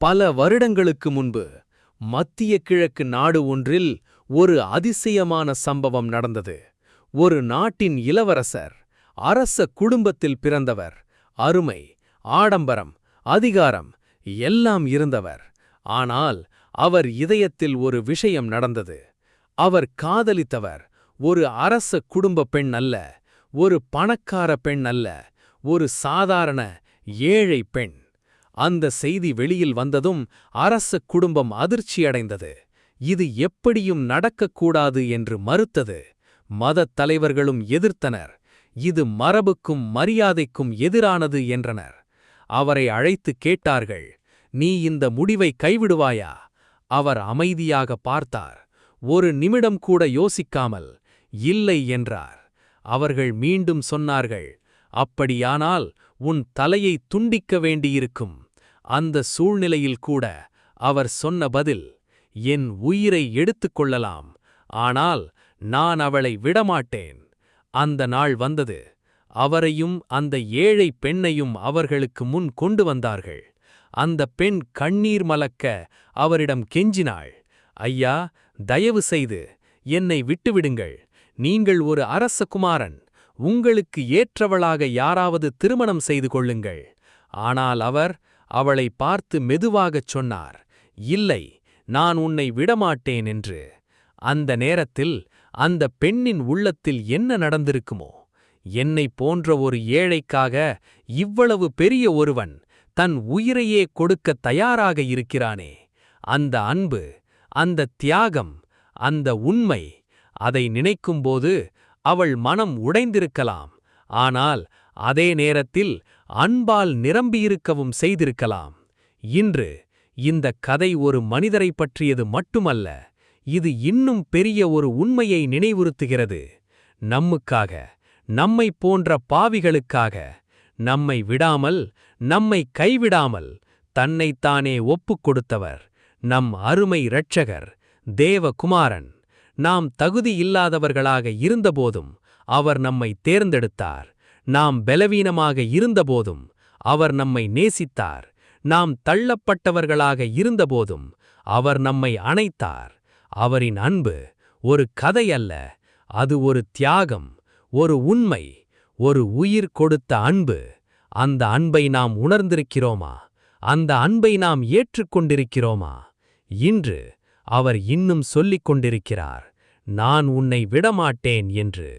பல வருடங்களுக்கு முன்பு மத்திய கிழக்கு நாடு ஒன்றில் ஒரு அதிசயமான சம்பவம் நடந்தது. ஒரு நாட்டின் இளவரசர், அரச குடும்பத்தில் பிறந்தவர், அருமை, ஆடம்பரம், அதிகாரம் எல்லாம் இருந்தவர். ஆனால் அவர் இதயத்தில் ஒரு விஷயம் நடந்தது. அவர் காதலித்தவர் ஒரு அரச குடும்ப பெண் அல்ல, ஒரு பணக்கார பெண் அல்ல, ஒரு சாதாரண ஏழை பெண். அந்த செய்தி வெளியில் வந்ததும் அரச குடும்பம் அதிர்ச்சியடைந்தது. இது எப்படியும் நடக்கக்கூடாது என்று மறுத்தது. மதத் தலைவர்களும் எதிர்த்தனர். இது மரபுக்கும் மரியாதைக்கும் எதிரானது என்றனர். அவரை அழைத்து கேட்டார்கள், நீ இந்த முடிவை கைவிடுவாயா? அவர் அமைதியாக பார்த்தார். ஒரு நிமிடம் கூட யோசிக்காமல் இல்லை என்றார். அவர்கள் மீண்டும் சொன்னார்கள், அப்படியானால் உன் தலையை துண்டிக்க வேண்டியிருக்கும். அந்த சூழ்நிலையில் கூட அவர் சொன்ன பதில், என் உயிரை எடுத்துக்கொள்ளலாம், ஆனால் நான் அவளை விடமாட்டேன். அந்த நாள் வந்தது. அவரையும் அந்த ஏழை பெண்ணையும் அவர்களுக்கு முன் கொண்டு வந்தார்கள். அந்த பெண் கண்ணீர் மலக்க அவரிடம் கெஞ்சினாள், ஐயா, தயவு செய்து என்னை விட்டுவிடுங்கள். நீங்கள் ஒரு அரச குமாரன். உங்களுக்கு ஏற்றவளாக யாராவது திருமணம் செய்து கொள்ளுங்கள். ஆனால் அவர் அவளை பார்த்து மெதுவாகச் சொன்னார், இல்லை, நான் உன்னை விடமாட்டேன் என்று. அந்த நேரத்தில் அந்த பெண்ணின் உள்ளத்தில் என்ன நடந்திருக்குமோ? என்னைப் போன்ற ஒரு ஏழைக்காக இவ்வளவு பெரிய ஒருவன் தன் உயிரையே கொடுக்கத் தயாராக இருக்கிறானே. அந்த அன்பு, அந்த தியாகம், அந்த உண்மை, அதை நினைக்கும்போது அவள் மனம் உடைந்திருக்கலாம். ஆனால் அதே நேரத்தில் அன்பால் நிரம்பியிருக்கவும் செய்திருக்கலாம். இன்று இந்த கதை ஒரு மனிதரைப் பற்றியது மட்டுமல்ல, இது இன்னும் பெரிய ஒரு உண்மையை நினைவுறுத்துகிறது. நம்முக்காக, நம்மைப் போன்ற பாவிகளுக்காக, நம்மை விடாமல், நம்மை கைவிடாமல் தன்னைத்தானே ஒப்புக் கொடுத்தவர் நம் அருமை இரட்சகர், தேவகுமாரன். நாம் தகுதியில்லாதவர்களாக இருந்தபோதும் அவர் நம்மை தேர்ந்தெடுத்தார். நாம் பலவீனமாக இருந்தபோதும் அவர் நம்மை நேசித்தார். நாம் தள்ளப்பட்டவர்களாக இருந்தபோதும் அவர் நம்மை அணைத்தார். அவரின் அன்பு ஒரு கதை அல்ல, அது ஒரு தியாகம், ஒரு உண்மை, ஒரு உயிர் கொடுத்த அன்பு. அந்த அன்பை நாம் உணர்ந்திருக்கிறோமா? அந்த அன்பை நாம் ஏற்றுக்கொண்டிருக்கிறோமா? இன்று அவர் இன்னும் சொல்லிக் கொண்டிருக்கிறார், நான் உன்னை விடமாட்டேன் என்று.